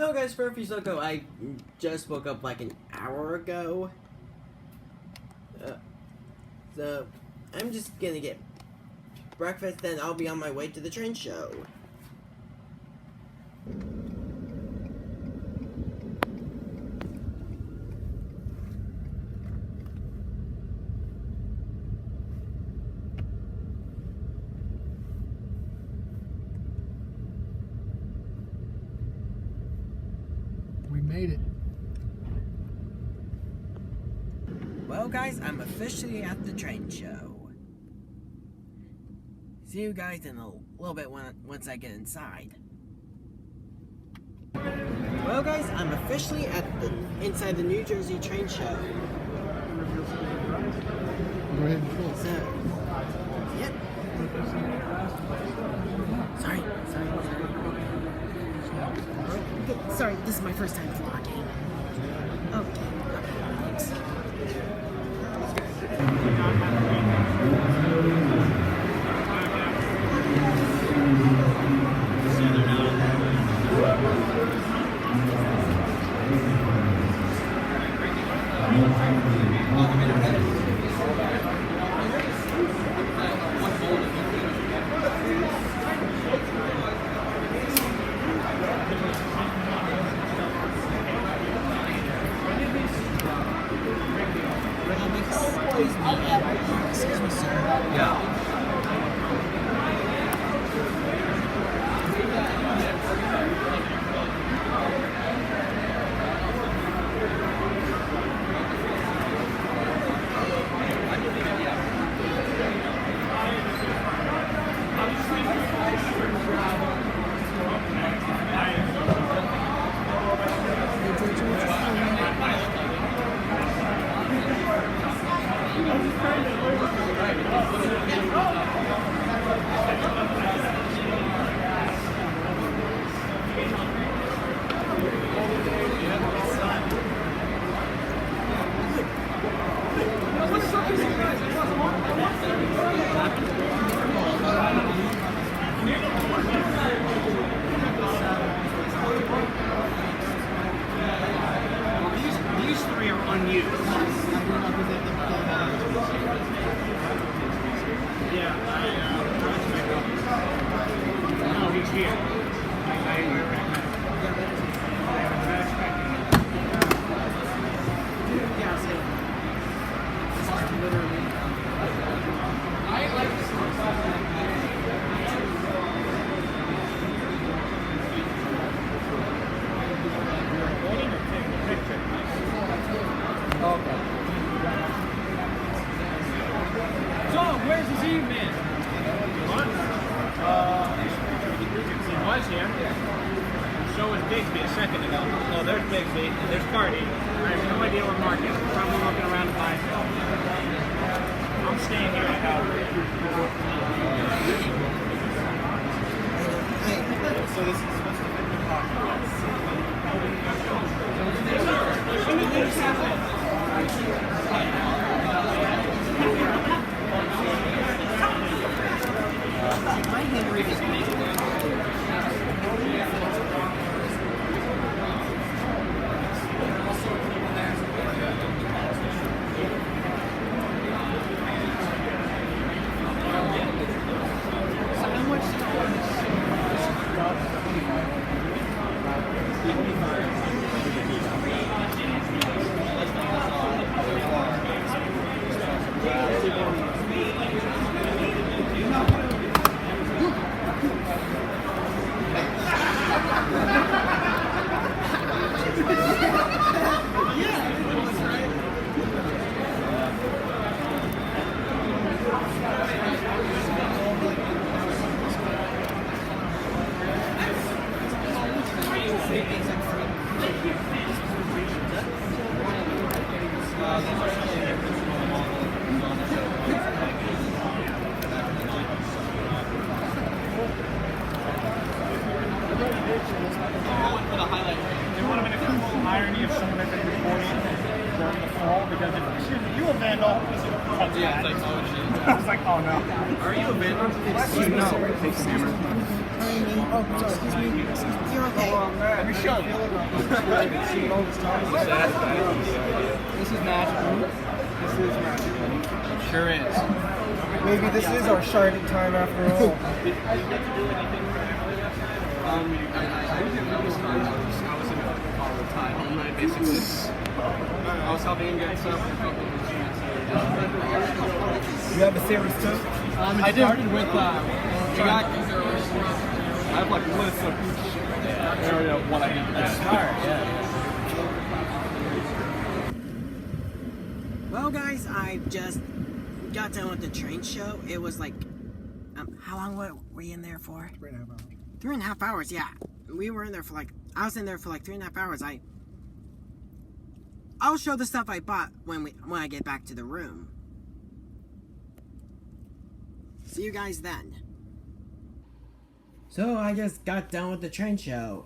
Hello guys, Murphy Soko. I just woke up like an hour ago. So, I'm just gonna get breakfast, then I'll be on my way to the train show. We made it. Well guys, I'm officially at the train show. See you guys in a little bit once I get inside. Well guys, I'm officially inside the New Jersey train show. Go ahead and pull. So, yep. Sorry. Sorry, this is my first time vlogging. Okay, thanks. Excuse me, sir. Yeah. These three are unused. Yeah, no, he's here. So, where's his evening? What? He was here. So was Bigsby a second ago. Oh, there's Bigsby, and there's Cardi. I have no idea where Mark is. Probably looking around to buy film. I'm staying here at Calvary. So this is supposed to be the My handwriting is amazing. irony of some of it being recorded during the fall because excuse me, you a vandal? Yeah, it's like, oh shit. I was like, oh no. Are you a vandal? No. Oh, sorry, excuse me. You're okay. Let me show you. This is magical. This is magical. Sure is. Maybe this is our shining time after all. I didn't know this time. I was in all the time, all night, basically. I was helping him get stuff. You have a series too? I started with, I have like lists of each area of what I need to do. Smart, yeah. Well, guys, I just got done with the train show. It was like, how long were we in there for? 3.5 hours. 3.5 hours, yeah. We were in there for like, I was in there for like 3.5 hours. I'll show the stuff I bought when I get back to the room. See you guys then. So I just got done with the train show.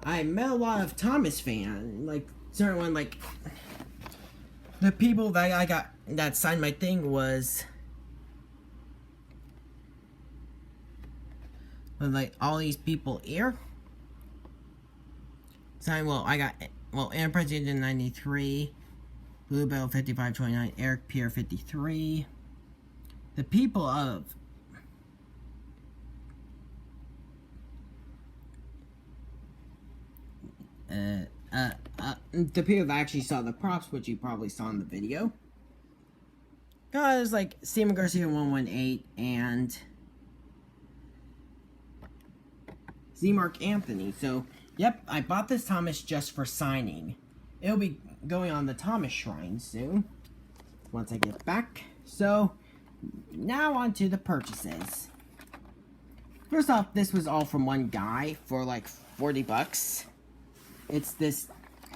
I met a lot of Thomas fans, like certain one, like the people that I got that signed my thing was like all these people here. Signed, I got Enterprise Agent 93, Bluebell 5529, Eric Pierre 53. The people of the people that actually saw the props, which you probably saw in the video. Guys like Steven Garcia 118 and Z Mark Anthony. So, yep, I bought this Thomas just for signing. It'll be going on the Thomas Shrine soon, once I get back. So, now on to the purchases. First off, this was all from one guy for like 40 bucks. It's this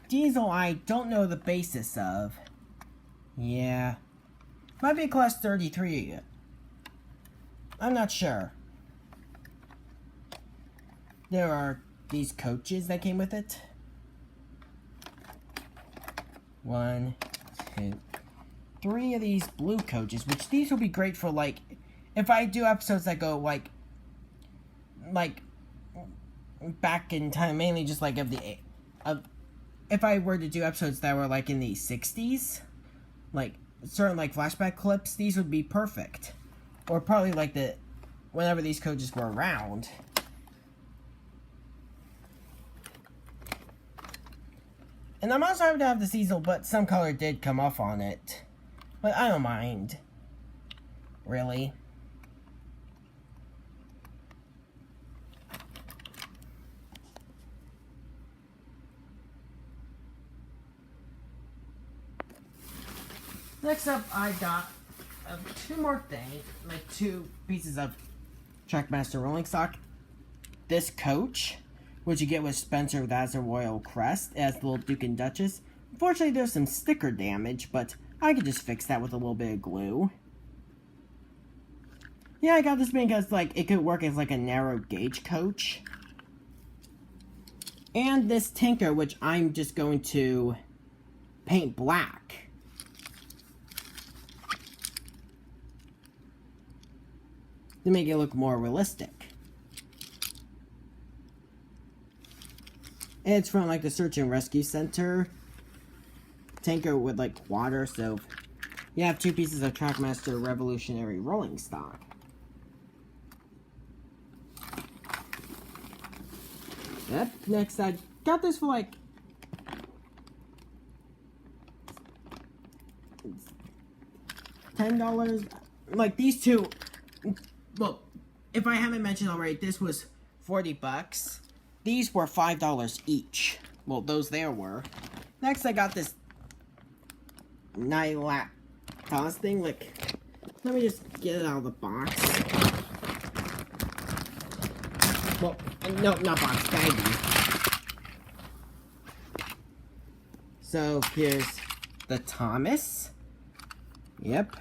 diesel I don't know the basis of. Yeah. Might be class 33. I'm not sure. There are these coaches that came with it. 1, 2, 3 of these blue coaches, which these will be great for like, if I do episodes that go like back in time, mainly just like if I were to do episodes that were like in the 60s, like certain like flashback clips, these would be perfect. Or probably like whenever these coaches were around. And I'm not sorry to have the Cecil, but some color did come off on it. But I don't mind. Really. Next up, I got 2 more things, like 2 pieces of Trackmaster rolling stock. This coach, which you get with Spencer, that's a royal crest, as the little Duke and Duchess. Unfortunately, there's some sticker damage, but I could just fix that with a little bit of glue. Yeah, I got this because like it could work as like a narrow gauge coach. And this tanker, which I'm just going to paint black. To make it look more realistic. And it's from like the Search and Rescue Center tanker with like water, so you have 2 pieces of Trackmaster Revolutionary rolling stock. Yep, next I got this for like $10. Like these 2, well, if I haven't mentioned already, this was 40 bucks. These were $5 each. Well, those there were. Next, I got this Nylac toss thing. Like, let me just get it out of the box. Well, no, not box, baggie. So, here's the Thomas. Yep.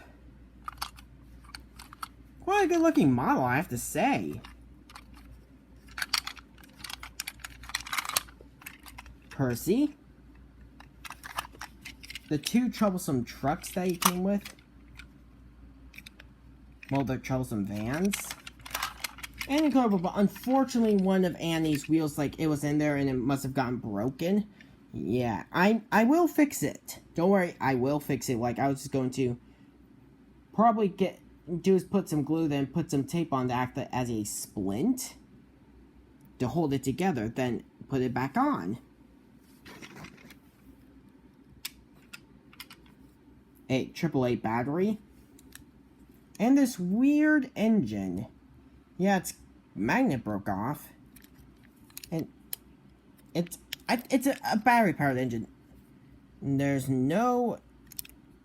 Quite a good looking model, I have to say. Percy. The 2 troublesome trucks that he came with. Well, they're troublesome vans. and incredible, but unfortunately one of Annie's wheels, like, it was in there and it must have gotten broken. Yeah, I will fix it. Don't worry, I will fix it. Like, I was just going to probably do is put some glue, then put some tape on to act as a splint to hold it together, then put it back on. A AAA battery. And this weird engine. Yeah, its magnet broke off. And it's a battery-powered engine. There's no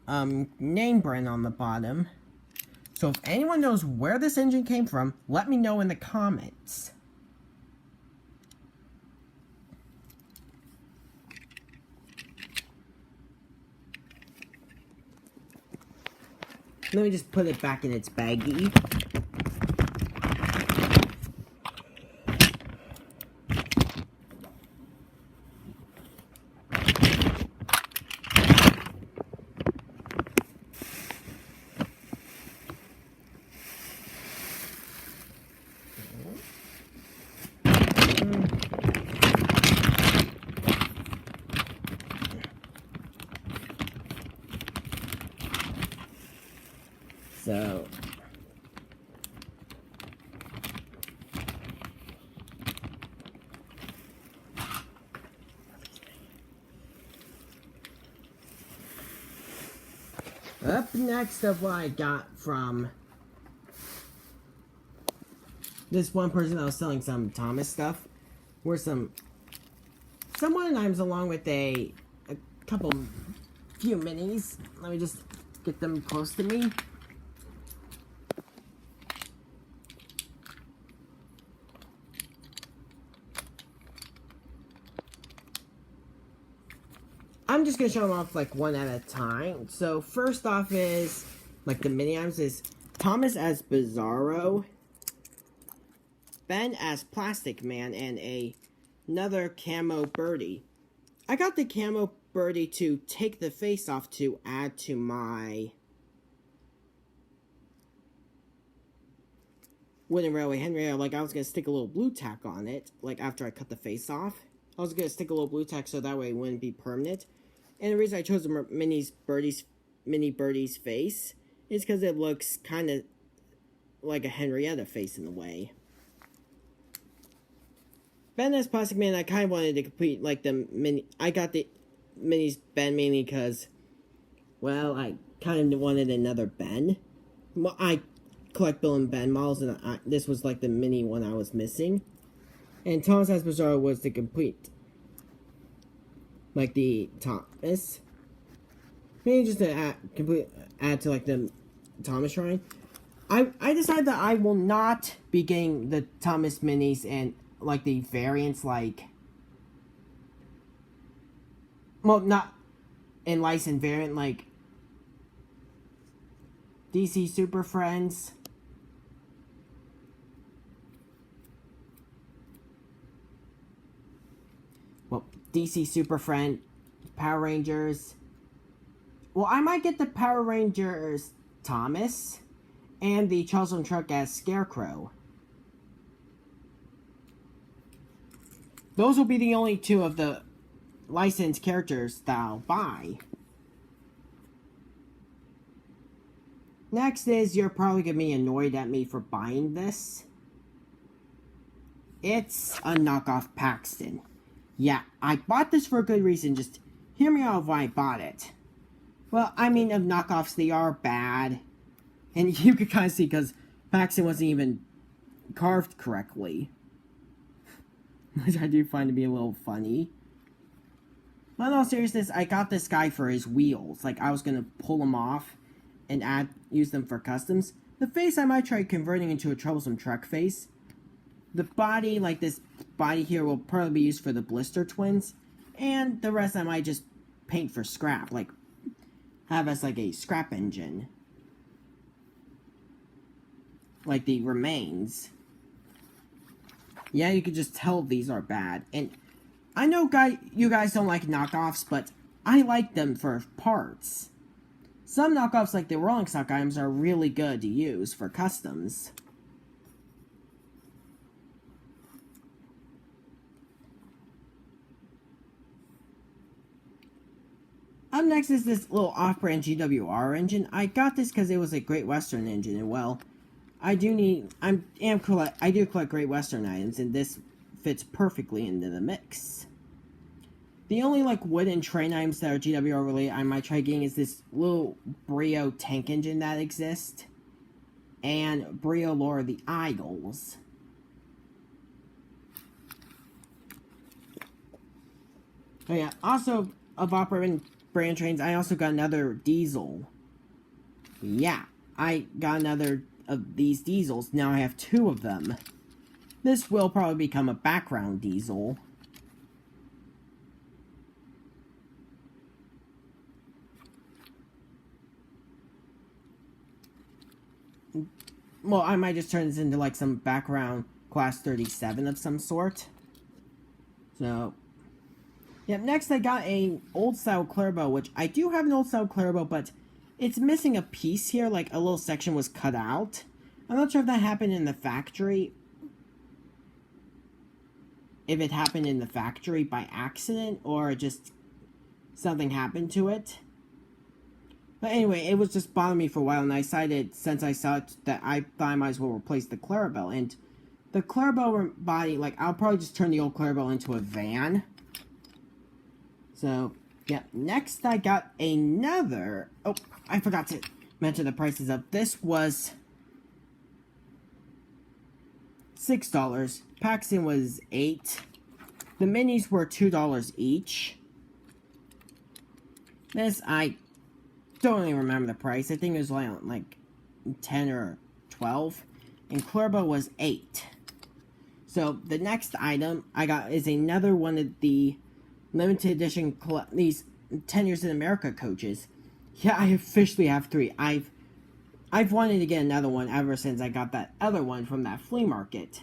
name brand on the bottom. So if anyone knows where this engine came from, let me know in the comments. Let me just put it back in its baggie. So, up next of what I got from this one person that was selling some Thomas stuff were some one items along with a few minis. Let me just get them close to me. I'm just gonna show them off like one at a time. So first off is like the mini items is Thomas as Bizarro, Ben as Plastic Man, and another camo birdie. I got the camo birdie to take the face off to add to my wooden railway Henry. Like, I was gonna stick a little blue tack on it, like after I cut the face off. I was gonna stick a little blue tack so that way it wouldn't be permanent. And the reason I chose the mini birdie's face is because it looks kind of like a Henrietta face in a way. Ben as Plastic Man, I kind of wanted to complete like the mini. I got the minis Ben mainly because, well, I kind of wanted another Ben. Well, I collect Bill and Ben models, and this was like the mini one I was missing. And Thomas as Bizarro was to complete like the Thomas. Maybe just to add to like the Thomas shrine. I decided that I will not be getting the Thomas minis and like the variants, like, well, not in licensed variant, like DC Super Friends, well, DC Super Friend, Power Rangers. Well, I might get the Power Rangers Thomas and the Charleston Truck as Scarecrow. Those will be the only two of the licensed characters that I'll buy. Next is, you're probably going to be annoyed at me for buying this. It's a knockoff Paxton. Yeah, I bought this for a good reason, just hear me out why I bought it. Well, I mean, of knockoffs, they are bad. And you could kind of see, because Paxton wasn't even carved correctly. Which I do find to be a little funny. But in all seriousness, I got this guy for his wheels. Like, I was going to pull them off and use them for customs. The face I might try converting into a Troublesome Truck face. The body, like this body here, will probably be used for the Blister Twins. And the rest I might just paint for scrap. Like, have as like a scrap engine. Like the remains. Yeah, you can just tell these are bad. And I know you guys don't like knockoffs, but I like them for parts. Some knockoffs, like the rolling stock items, are really good to use for customs. Up next is this little off-brand GWR engine. I got this because it was a Great Western engine, and well, I do collect Great Western items, and this fits perfectly into the mix. The only like wooden train items that are GWR related I might try getting is this little Brio tank engine that exists, and Brio Lore the Eagles. Oh yeah, also of operating brand trains, I also got another diesel. Yeah, I got another of these diesels. Now I have 2 of them. This will probably become a background diesel. Well, I might just turn this into like some background class 37 of some sort. So, yep, next I got a old style Clairbow, which I do have an old style Clairbow, but it's missing a piece here, like a little section was cut out. I'm not sure if that happened in the factory. If it happened in the factory by accident, or just something happened to it. But anyway, it was just bothering me for a while, and I decided, since I saw it, that I thought I might as well replace the Clairbow. And the Clairbow body, like, I'll probably just turn the old Clairbow into a van. So, yeah. Next, I got another... Oh, I forgot to mention the prices of this was $6. Paxton was $8. The minis were $2 each. This, I don't even remember the price. I think it was like 10 or 12. And Clairbow was $8. So the next item I got is another one of the limited edition these 10 Years in America coaches. Yeah, I officially have 3. I've wanted to get another one ever since I got that other one from that flea market.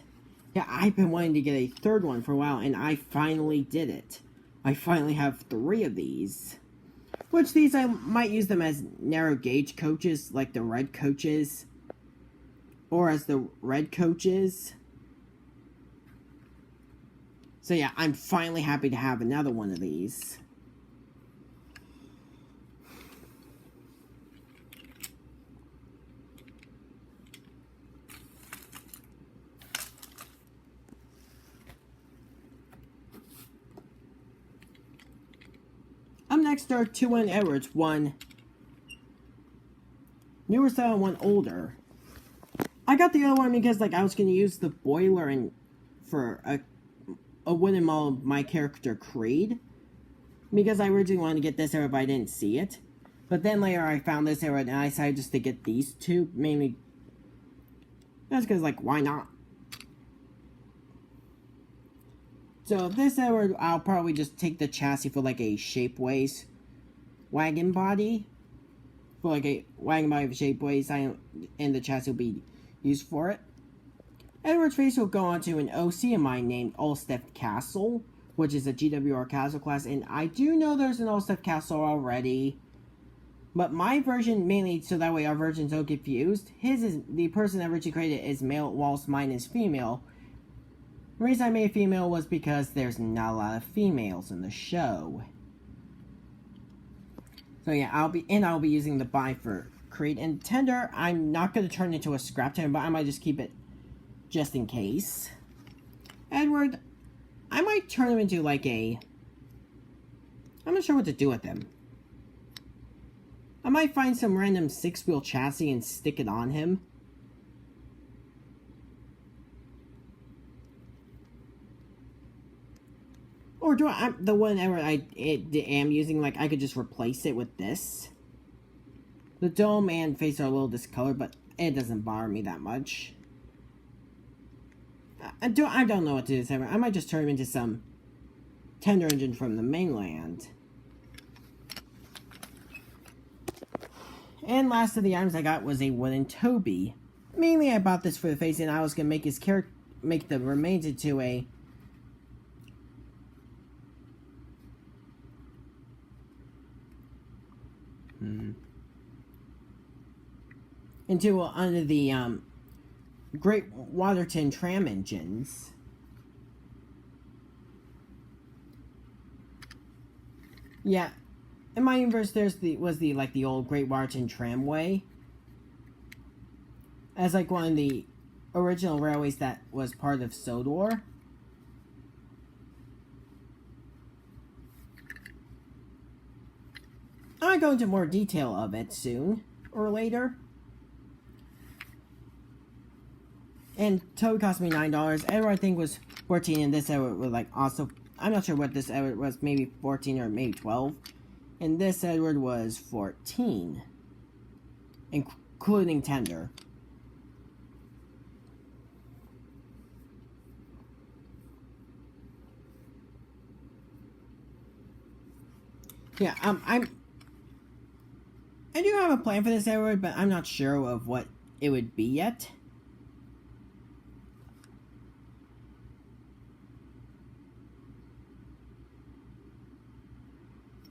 Yeah, I've been wanting to get a 3rd one for a while, and I finally did it. I finally have 3 of these. Which these, I might use them as narrow gauge coaches, like the red coaches. Or as the red coaches. So yeah, I'm finally happy to have another one of these. Up next are 2 Win Edwards, one newer style and one older. I got the other one because like I was going to use the boiler and for a wooden model of my character Creed. Because I originally wanted to get this era but I didn't see it. But then later I found this era and I decided just to get these 2. Mainly that's because like why not? So this era, I'll probably just take the chassis for like a Shapeways wagon body. For like a wagon body of Shapeways, and the chassis will be used for it. Edward's face will go on to an OC of mine named Ulstead Castle, which is a GWR Castle class, and I do know there's an Ulstead Castle already. But my version, mainly so that way our versions don't get confused, his is, the person that originally created it is male, whilst mine is female. The reason I made female was because there's not a lot of females in the show. So yeah, I'll be using the buy for Creed and Tender. I'm not going to turn it into a scrap tender, but I might just keep it just in case. Edward, I might turn him into like a... I'm not sure what to do with him. I might find some random 6-wheel chassis and stick it on him. Or do I, the one I am using, like, I could just replace it with this. The dome and face are a little discolored, but it doesn't bother me that much. I don't know what to do. I might just turn him into some tender engine from the mainland. And last of the items I got was a wooden Toby. Mainly I bought this for the face, and I was going to make his character, make the remains into a... under the Great Waterton tram engines. Yeah, in my universe, was the old Great Waterton Tramway, as like one of the original railways that was part of Sodor. I'll go into more detail of it soon or later. And Toad cost me $9. Edward I think was 14, and this Edward was like also, I'm not sure what this Edward was, maybe 14 or maybe 12. And this Edward was 14, including tender. Yeah, I do have a plan for this Edward, but I'm not sure of what it would be yet.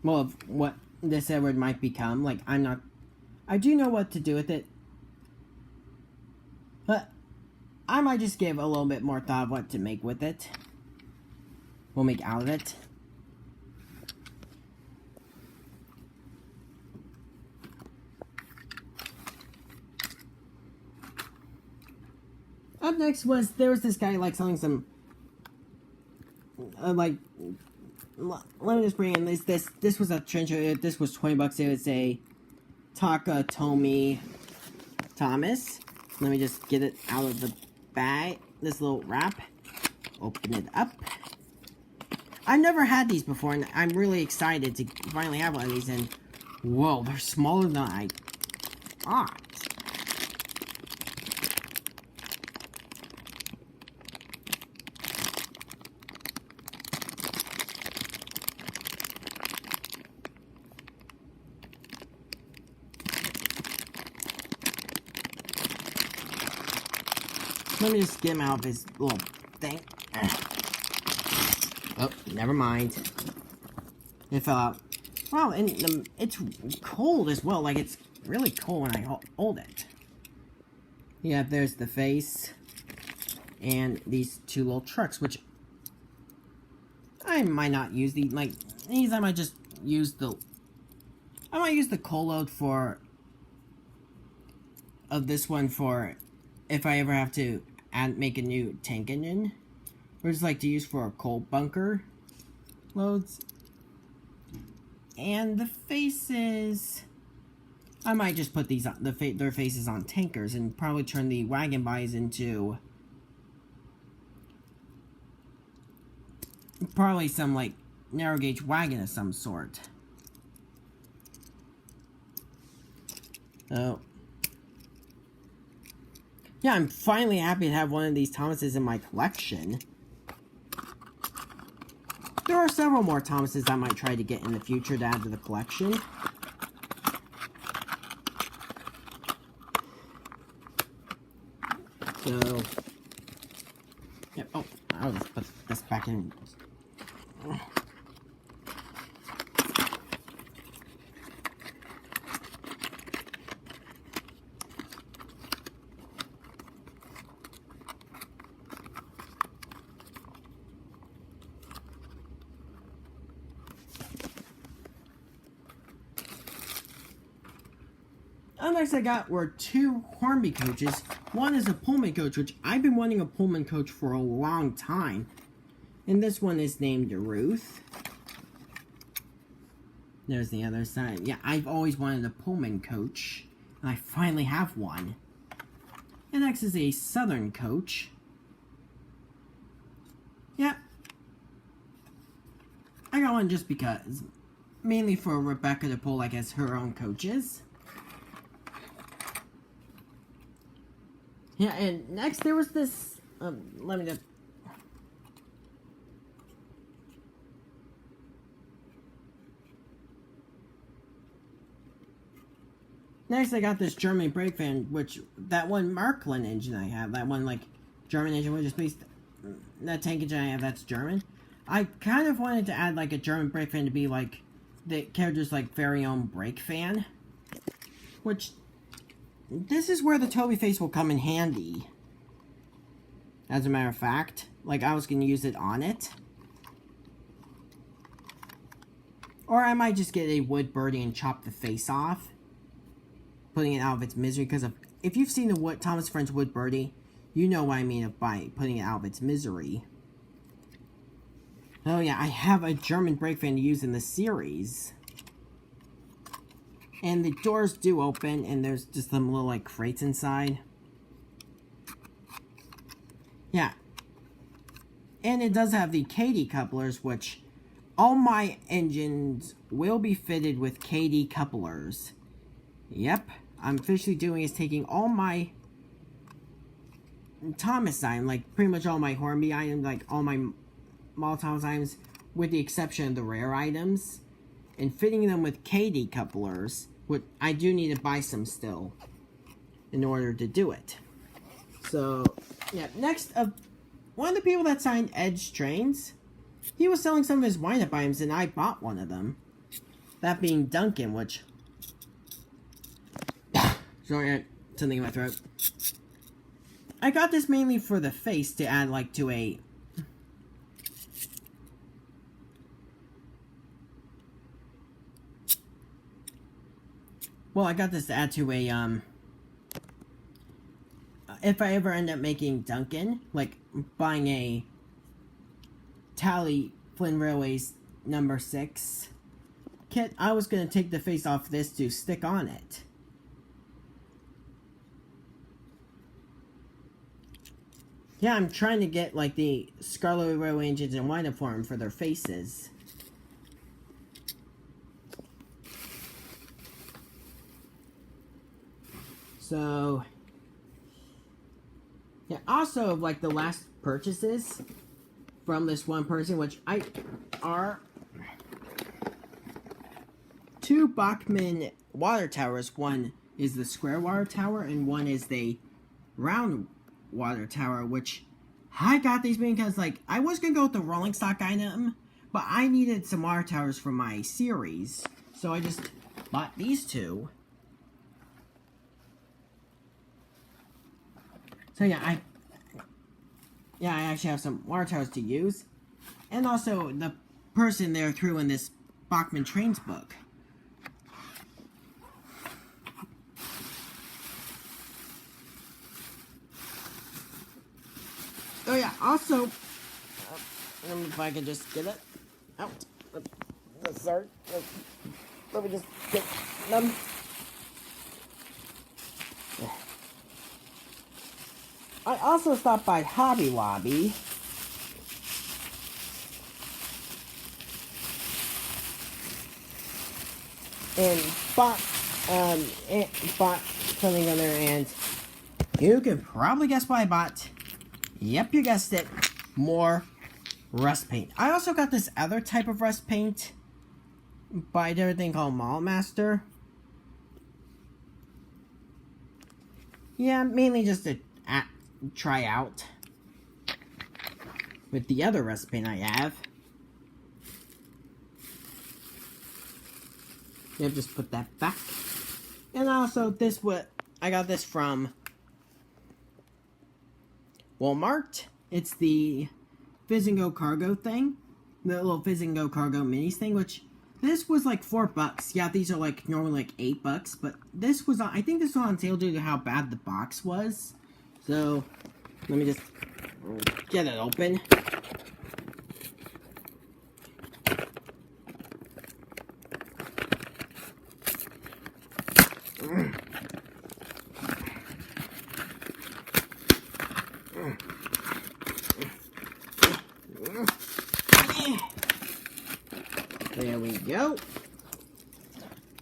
Well, of what this Edward might become. Like, I do know what to do with it. But I might just give a little bit more thought of what to make with it. We'll make out of it. Up next there was this guy like selling some let me just bring in this was a trencher. This was $20. It was a Takatomi Thomas. Let me just get it out of the bag. This little wrap. Open it up. I've never had these before, and I'm really excited to finally have one of these. And whoa, they're smaller than I thought. Let me just get him out of his little thing. Oh, never mind. It fell out. Wow, and it's cold as well. Like, it's really cold when I hold it. Yeah, there's the face. And these two little trucks, which I might not use. These I might just use I might use the coal load of this one for if I ever have to make a new tank engine, or just like to use for coal bunker loads. And the faces, I might just put these on their faces on tankers and probably turn the wagon bodies into probably some like narrow gauge wagon of some sort. Oh. Yeah, I'm finally happy to have one of these Thomases in my collection. There are several more Thomases I might try to get in the future to add to the collection. So, yeah, oh, I'll just put this back in. Next I got were two Hornby coaches. One is a Pullman coach, which I've been wanting a Pullman coach for a long time. And this one is named Ruth. There's the other side. Yeah, I've always wanted a Pullman coach, and I finally have one. And next is a Southern coach. Yep. I got one just because. Mainly for Rebecca to pull like as her own coaches. Yeah, and next there was this, let me just... Next I got this German brake fan, which, that one Marklin engine I have, that one, like, German engine, which is based, that tank engine I have, that's German. I kind of wanted to add, like, a German brake fan to be, like, the character's, like, very own brake fan. Which... This is where the Toby face will come in handy. As a matter of fact. Like, I was going to use it on it. Or I might just get a wood birdie and chop the face off, putting it out of its misery. Because if you've seen the Thomas French wood birdie, you know what I mean by putting it out of its misery. Oh yeah, I have a German brake fan to use in the series. And the doors do open, and there's just some little, like, crates inside. Yeah. And it does have the KD couplers, which all my engines will be fitted with KD couplers. Yep. I'm officially doing is taking all my Thomas items, like, pretty much all my Hornby items, like, all my Model Thomas items, with the exception of the rare items, and fitting them with KD couplers, which I do need to buy some still in order to do it. So, yeah, next, one of the people that signed Edge Trains, he was selling some of his wind-up items, and I bought one of them. That being Duncan, which... Sorry, I had something in my throat. I got this mainly for the face to add, like, to a... Well, I got this to add to a, if I ever end up making Duncan, like, buying a Tally Flynn Railways number 6 kit, I was going to take the face off this to stick on it. Yeah, I'm trying to get, like, the Scarlet Railway engines and wind-up for them for their faces. So, yeah, also, like, the last purchases from this one person, which are 2 Bachmann water towers. One is the square water tower, and one is the round water tower, which I got these because, like, I was going to go with the rolling stock item, but I needed some water towers for my series, so I just bought these 2. So yeah, I actually have some water towers to use. And also, the person there threw in this Bachmann Trains book. Oh yeah, also, if I can just get it out. Sorry. Let me just get them. I also stopped by Hobby Lobby and bought something on there, and you can probably guess what I bought. Yep, you guessed it. More rust paint. I also got this other type of rust paint by a different thing called Mall Master. Yeah, mainly just to try out with the other rust paint I have. Yep, just put that back. And also, I got this from Walmart. It's the Fizz and Go cargo thing. The little Fizz and Go cargo minis thing, which this was like $4. Yeah, these are like normally like $8, but this was on, I think this was on sale due to how bad the box was. So, let me just get it open. There we go.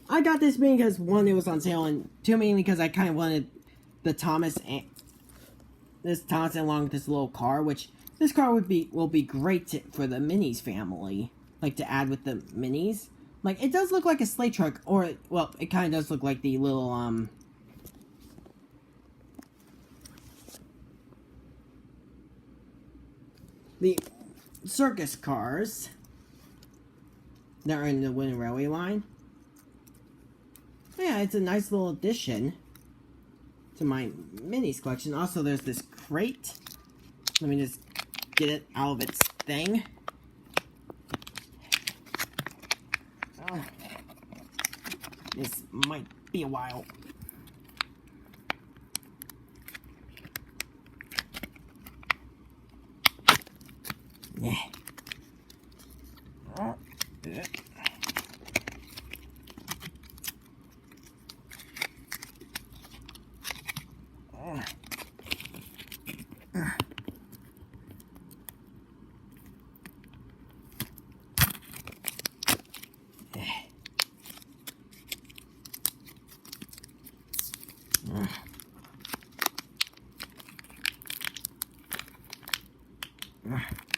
I got this because, one, it was on sale, and 2, mainly because I kind of wanted the Thomas along with this little car, which this car will be great for the Minis family, like to add with the Minis. Like, it does look like a sleigh truck, or, well, it kind of does look like the little, the circus cars that are in the Winter Railway line. Yeah, it's a nice little addition to my Minis collection. Also, there's this crate. Let me just get it out of its thing. This might be a while. Yeah.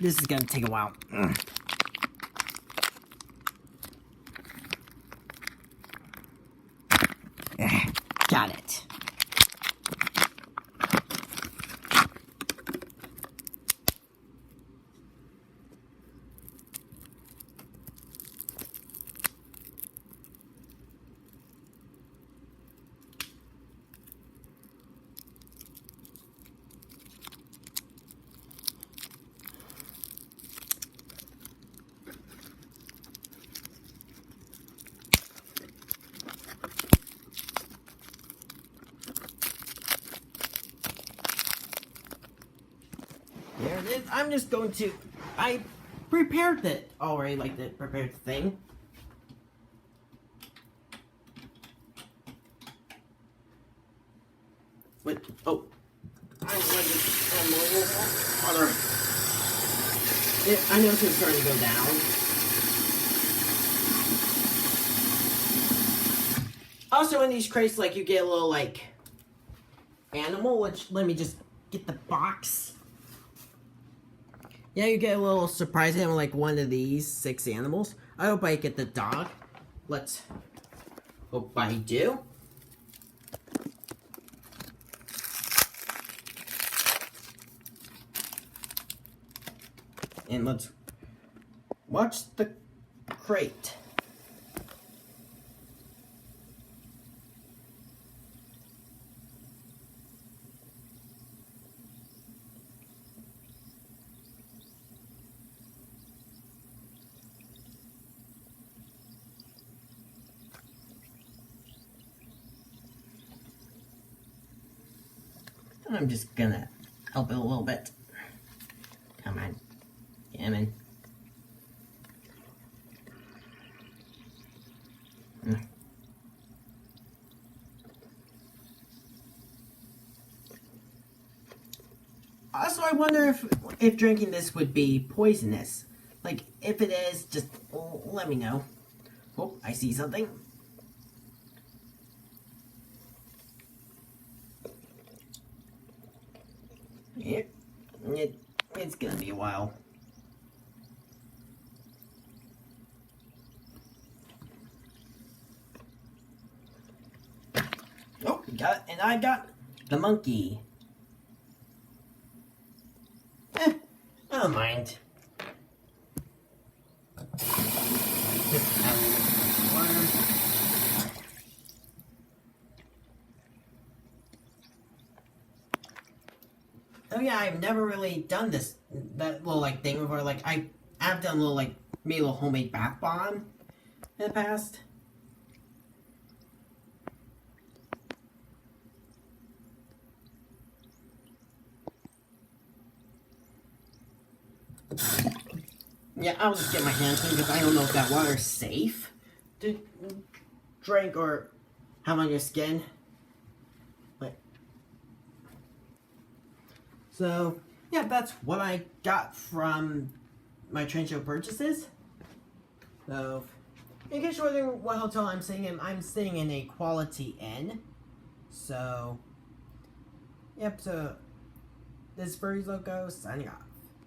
This is gonna take a while. Got it. There it is. I'm just going to. I prepared it already, like the prepared thing. Wait. Oh. I'm going to add more water. I know it's starting to go down. Also, in these crates, like, you get a little, like, animal, which, let me just get the box. Yeah, you get a little surprise animal, like one of these 6 animals. I hope I get the dog. Let's hope I do. And let's watch the crate. I'm just gonna help it a little bit. Come on. Come on. Also, I wonder if drinking this would be poisonous. Like, if it is, just let me know. Oh, I see something. It's gonna be a while. Oh, got it, and I got the monkey. I don't mind. Just add a little water. Oh yeah, I've never really done that little like thing before. Like I've done a little like maybe a little homemade bath bomb in the past. Yeah, I'll just get my hands in because I don't know if that water's safe to drink or have on your skin. So, yeah, that's what I got from my train show purchases. So, in case you're wondering what hotel I'm staying in, I'm staying in a Quality Inn. So, yep, so this is Furry's Loco signing off.